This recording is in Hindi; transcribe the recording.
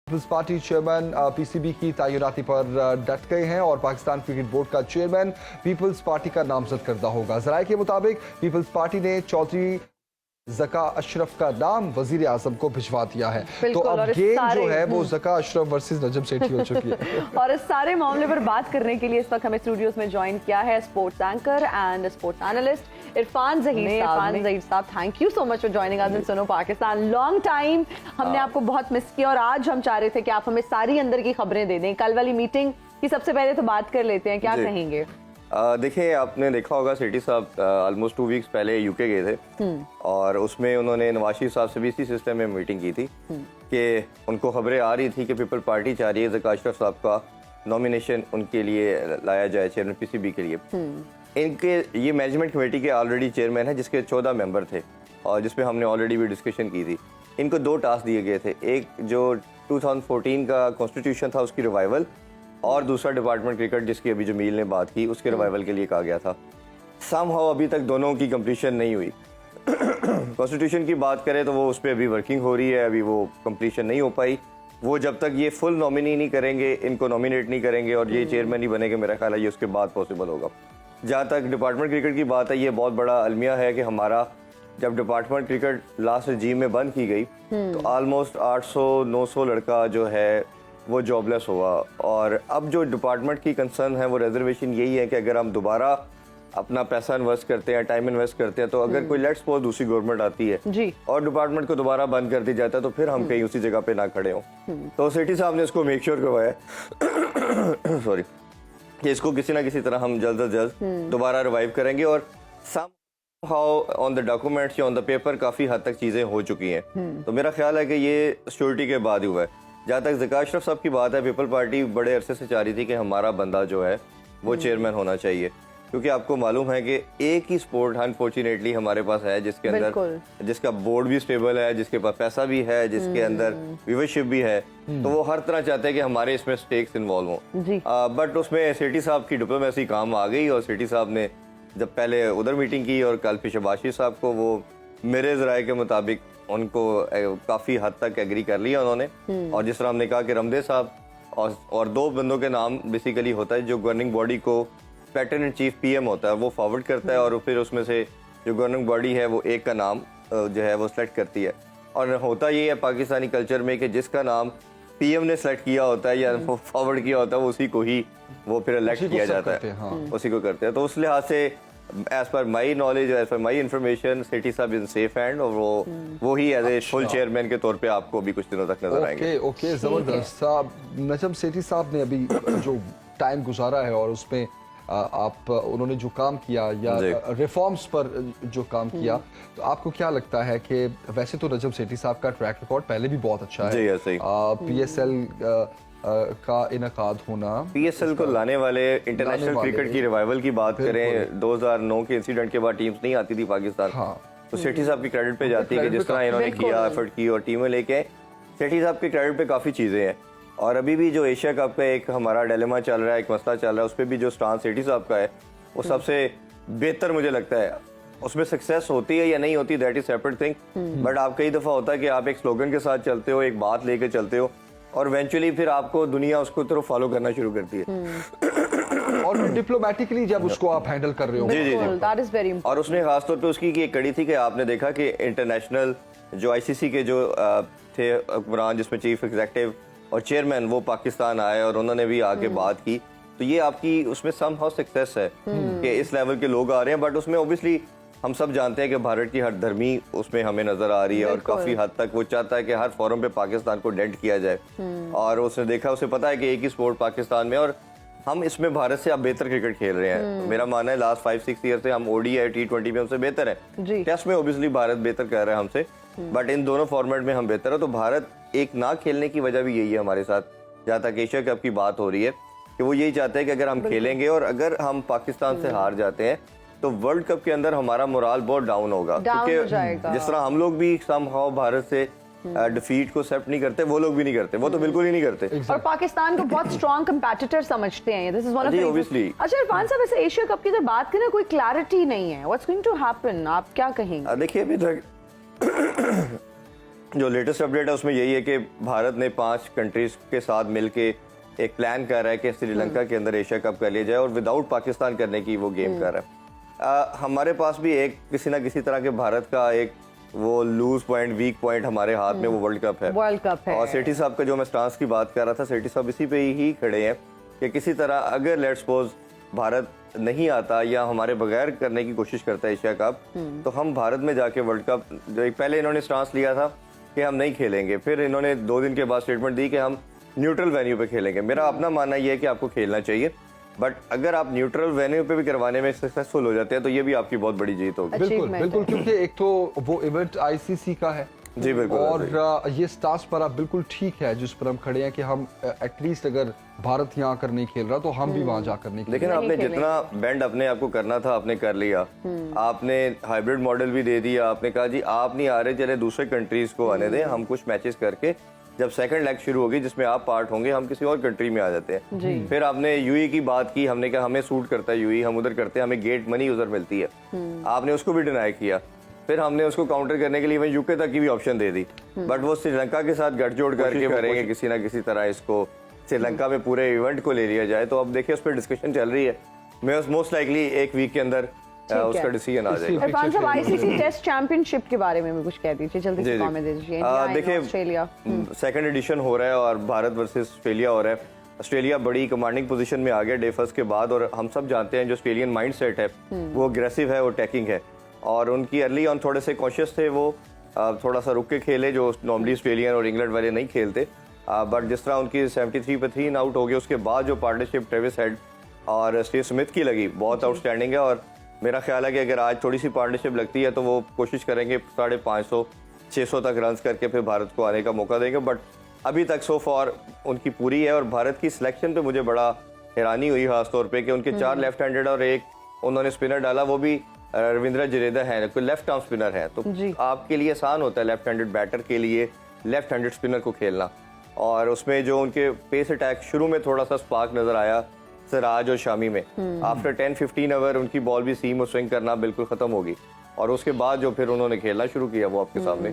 पीपल्स पार्टी चेयरमैन पीसीबी की तैनाती पर डट गए हैं और पाकिस्तान क्रिकेट बोर्ड का चेयरमैन पीपल्स पार्टी का नामजद करदा होगा। जराये के मुताबिक पीपल्स पार्टी ने चौधरी ज़का अशरफ का नाम वजीर आजम को भिजवा दिया है। तो अब गेम जो है वो ज़का अशरफ वर्सेस नजम सेठी हो चुकी है। और इस सारे मामले पर बात करने के लिए इस वक्त हमें स्टूडियोज में ज्वाइन किया है sports anchor and sports analyst Irfan Zaheer sahab. Thank you so much for joining us in Suno Pakistan. Long time हमने आपको बहुत मिस किया और आज हम चाह रहे थे कि आप हमें सारी अंदर की खबरें दे दें। कल वाली मीटिंग की सबसे पहले तो बात कर लेते हैं, क्या कहेंगे? देखिए, आपने देखा होगा सेठी साहब ऑलमोस्ट 2 वीक्स पहले यूके गए थे और उसमें उन्होंने नवाज शरीफ साहब से भी इसी सिस्टम में मीटिंग की थी कि उनको खबरें आ रही थी कि पीपल पार्टी चाह रही है ज़का अशरफ साहब का नॉमिनेशन उनके लिए लाया जाए चेयरमैन पीसीबी के लिए। इनके ये मैनेजमेंट कमेटी के ऑलरेडी चेयरमैन है जिसके 14 मेंबर थे और जिसमें हमने ऑलरेडी भी डिस्कशन की थी। इनको 2 टास्क दिए गए थे, एक जो 2014 का कॉन्स्टिट्यूशन था उसकी रिवाइवल और दूसरा डिपार्टमेंट क्रिकेट जिसकी अभी जमील ने बात की उसके रिवाइवल के लिए कहा गया था। समहाउ अभी तक दोनों की कंप्लीशन नहीं हुई। कॉन्स्टिट्यूशन की बात करें तो वो उस पर अभी वर्किंग हो रही है, अभी वो कंप्लीशन नहीं हो पाई। वो जब तक ये फुल नॉमिनी नहीं करेंगे, इनको नॉमिनेट नहीं करेंगे और ये चेयरमैन नहीं बनेंगे, मेरा ख्याल है ये उसके बाद पॉसिबल होगा। जहाँ तक डिपार्टमेंट क्रिकेट की बात है, ये बहुत बड़ा अलमिया है कि हमारा जब डिपार्टमेंट क्रिकेट लास्ट रजीम में बंद की गई तो ऑलमोस्ट 800-900 लड़का जो है वो जॉबलेस हुआ। और अब जो डिपार्टमेंट की कंसर्न है वो रिजर्वेशन यही है कि अगर हम दोबारा अपना पैसा इन्वेस्ट करते हैं, टाइम इन्वेस्ट करते हैं, तो अगर कोई लेट्स सपोज दूसरी गवर्नमेंट आती है जी और डिपार्टमेंट को दोबारा बंद कर दी जाता है तो फिर हम कहीं उसी जगह पे ना खड़े हों। तो सेठी साहब ने इसको मेक श्योर करवाया सॉरी कि इसको किसी ना किसी तरह हम जल्द से जल्द दोबारा रिवाइव करेंगे। और हाउ ऑन द डॉक्यूमेंट्स या ऑन द पेपर काफ़ी हद तक चीज़ें हो चुकी हैं। तो मेरा ख्याल है कि ये सिक्योरिटी के बाद ही हुआ है। जहाँ तक ज़का अशरफ साहब की बात है, पीपल पार्टी बड़े अरसे से चाह रही थी कि हमारा बंदा जो है वो चेयरमैन होना चाहिए, क्योंकि आपको मालूम है कि एक ही स्पोर्ट अनफॉर्चुनेटली हमारे पास है जिसके अंदर जिसका बोर्ड भी स्टेबल है, जिसके पास पैसा भी है, जिसके अंदर व्यूवरशिप भी है। तो वो हर तरह चाहते हैं कि हमारे इसमें स्टेक्स इन्वॉल्व हों। बट उसमें सेठी साहब की डिप्लोमेसी काम आ गई और सेठी साहब ने जब पहले उधर मीटिंग की और कल फिर शहबाज शरीफ साहब को वो मेरे ज़राए के मुताबिक उनको काफ़ी हद तक एग्री कर लिया उन्होंने। और जिस तरह हमने कहा कि रमदे साहब और 2 बंदों के नाम बेसिकली होता है, जो गवर्निंग बॉडी को पैटर्न इन चीफ पीएम होता है वो फॉरवर्ड करता है और फिर उसमें से जो गवर्निंग बॉडी है वो एक का नाम जो है वो सेलेक्ट करती है। और होता ये है पाकिस्तानी कल्चर में कि जिसका नाम पीएम ने सेलेक्ट किया होता है या फॉरवर्ड किया होता है वो उसी को ही वो फिर इलेक्ट किया जाता है, उसी को करते हैं। तो उस लिहाज से as per my knowledge, as per my information, सेठी साहब इन सेफ हैंड और वो ही एज ए फुल चेयरमैन के तौर पे आपको अभी कुछ दिनों तक नजर आएंगे। ओके, जबरदस्त साहब। नजम सेठी साहब ने अभी जो टाइम गुजारा है और उसमें उन्होंने जो काम किया या रिफॉर्म्स पर जो काम किया, तो आपको क्या लगता है कि वैसे तो नजम सेठी साहब का ट्रैक रिकॉर्ड पहले भी बहुत अच्छा है, पीएसएल का इनकाद होना, पीएसएल को लाने वाले, इंटरनेशनल क्रिकेट की रिवाइवल की बात करें, 2009 के इंसिडेंट के बाद टीम्स नहीं आती थी पाकिस्तान। तो सेठी साहब की क्रेडिट पे जाती है कि जिस तरह इन्होंने किया, एफर्ट की और टीमें लेके, सेठी साहब के क्रेडिट पे काफ़ी चीज़ें हैं। और अभी भी जो एशिया कप का एक हमारा डिलेमा चल रहा है, एक मसला चल रहा है, उस पर भी जो स्टांस सेठी साहब का है वो सबसे बेहतर मुझे लगता है। उसमें सक्सेस होती है या नहीं होती that is separate thing, but आप कई दफ़ा होता है कि आप एक स्लोगन के साथ चलते हो, एक बात लेके चलते हो और इवेंचुअली फिर आपको दुनिया उसको तरफ फॉलो करना शुरू करती है और डिप्लोमेटिकली जब उसको आप हैंडल कर रहे हो। जी जी जी। और उसमें खासतौर पे उसकी एक कड़ी थी कि आपने देखा कि इंटरनेशनल जो आईसीसी के जो थे हुक्मरान, जिसमें चीफ एग्जीक्यूटिव और चेयरमैन, वो पाकिस्तान आए और उन्होंने भी आके बात की। तो ये आपकी उसमें समहाउ सक्सेस है कि इस लेवल के लोग आ रहे हैं। बट उसमें ओबियसली हम सब जानते हैं कि भारत की हर धर्मी उसमें हमें नजर आ रही है और काफी हद तक वो चाहता है कि हर फोरम पे पाकिस्तान को डेंट किया जाए। और उसने देखा, उसे पता है कि एक ही स्पोर्ट पाकिस्तान में और हम इसमें भारत से अब बेहतर क्रिकेट खेल रहे हैं। मेरा मानना है लास्ट 5-6 ईयर से हम ODI T20 में हमसे बेहतर है। टेस्ट में ओबियसली भारत बेहतर कर रहा है हमसे, बट इन दोनों फॉर्मेट में हम बेहतर है। तो भारत एक ना खेलने की वजह भी यही है हमारे साथ, जहाँ तक एशिया कप की बात हो रही है, कि वो यही चाहते हैं कि अगर हम खेलेंगे और अगर हम पाकिस्तान से हार जाते हैं तो वर्ल्ड कप के अंदर हमारा मोराल बहुत डाउन होगा, क्योंकि जिस तरह हम लोग भी समहाउ भारत से डिफीट को एक्सेप्ट नहीं करते, वो लोग भी नहीं करते, वो तो बिल्कुल ही नहीं करते। और पाकिस्तान को बहुत स्ट्रॉन्ग कंपेटिटर समझते हैं। This is one of the obviously. अच्छा इरफान साहब, ऐसे एशिया कप की अगर बात करें, कोई क्लैरिटी नहीं है, व्हाट्स गोइंग टू हैपन, आप क्या कहेंगे? देखिए, अभी तक जो लेटेस्ट अपडेट है उसमें यही है कि भारत ने 5 कंट्रीज के साथ मिलके एक प्लान कर रहा है कि श्रीलंका के अंदर एशिया कप कर लिया जाए और विदाउट पाकिस्तान करने की वो गेम कर रहा है। हमारे पास भी एक किसी ना किसी तरह के भारत का एक वो लूज पॉइंट, वीक पॉइंट हमारे हाथ में वो वर्ल्ड कप है। और सेठी साहब का जो मैं स्टांस की बात कर रहा था, सेठी साहब इसी पे ही खड़े हैं कि किसी तरह अगर लेट्स सपोज भारत नहीं आता या हमारे बगैर करने की कोशिश करता है एशिया कप, तो हम भारत में जाके वर्ल्ड कप, जो पहले इन्होंने स्टांस लिया था कि हम नहीं खेलेंगे, फिर इन्होंने 2 दिन के बाद स्टेटमेंट दी कि हम न्यूट्रल वेन्यू पे खेलेंगे। मेरा अपना मानना यह है कि आपको खेलना चाहिए, बट अगर आप न्यूट्रल वेन्यू पे भी करवाने में सक्सेसफुल हो जाते हैं तो ये भी आपकी बहुत बड़ी जीत होगी। बिल्कुल बिल्कुल, क्योंकि एक तो वो इवेंट आईसीसी का है जी बिल्कुल, और ये स्टार्स पर आप बिल्कुल ठीक है जिस पर हम खड़े हैं कि हम एटलीस्ट अगर भारत यहाँ कर नहीं खेल रहा तो हम भी वहाँ जाकर नहीं खेल। लेकिन आपने जितना बेंड अपने आप को करना था आपने कर लिया। आपने हाइब्रिड मॉडल भी दे दिया, आपने कहा जी आप नहीं आ रहे, चले दूसरे कंट्रीज को आने दें, हम कुछ मैचेस करके जब सेकंड लेग शुरू होगी जिसमें आप पार्ट होंगे हम किसी और कंट्री में आ जाते हैं। फिर आपने यूई की बात की, हमने कहा हमें सूट करता है यूई, हम उधर करते हैं, हमें गेट मनी उधर मिलती है, आपने उसको भी डिनाई किया। फिर हमने उसको काउंटर करने के लिए वहीं यूके तक की भी ऑप्शन दे दी, बट वो श्रीलंका के साथ गठजोड़ करके करेंगे किसी ना किसी तरह इसको श्रीलंका में पूरे इवेंट को ले लिया जाए। तो अब देखिए उस पर डिस्कशन चल रही है, मैं मोस्ट लाइकली एक वीक के अंदर उसका डिसीजन आ जाएगा। इरफान साहब, आईसीसी टेस्ट चैंपियनशिप के बारे में भी कुछ कह दीजिए, जल्दी से कमेंट दीजिए। देखिए ऑस्ट्रेलिया सेकंड एडिशन हो रहा है और भारत वर्सेस ऑस्ट्रेलिया हो रहा है। ऑस्ट्रेलिया बड़ी कमांडिंग पोजीशन में आ गया डे फर्स्ट के बाद, और हम सब जानते हैं जो ऑस्ट्रेलियन माइंडसेट है वो अग्रेसिव है, वो अटैकिंग है, और उनकी अर्ली ऑन थोड़े से कॉन्शियस थे, वो थोड़ा सा रुक के खेले जो नॉर्मली ऑस्ट्रेलियन और इंग्लैंड वाले नहीं खेलते। बट जिस तरह उनकी 73 पे 3 आउट हो गए उसके बाद जो पार्टनरशिप ट्रेविस हेड और स्टीव स्मिथ की लगी बहुत आउटस्टैंडिंग है, और मेरा ख्याल है कि अगर आज थोड़ी सी पार्टनरशिप लगती है तो वो कोशिश करेंगे 550-600 तक रन करके फिर भारत को आने का मौका देंगे। बट अभी तक सो फॉर उनकी पूरी है, और भारत की सिलेक्शन पे मुझे बड़ा हैरानी हुई खासतौर पे कि उनके 4 लेफ्ट हैंडेड और एक उन्होंने स्पिनर डाला, वो भी रविंद्र जडेजा है, कोई लेफ्ट आर्म स्पिनर है, तो आपके लिए आसान होता है लेफ्ट हैंडेड बैटर के लिए लेफ्ट हैंडेड स्पिनर को खेलना। और उसमें जो उनके पेस अटैक शुरू में थोड़ा सा स्पार्क नजर आया सिराज और शामी में, आफ्टर 10-15 ओवर उनकी बॉल भी सीम और स्विंग करना बिल्कुल खत्म होगी, और उसके बाद जो फिर उन्होंने खेलना शुरू किया वो आपके सामने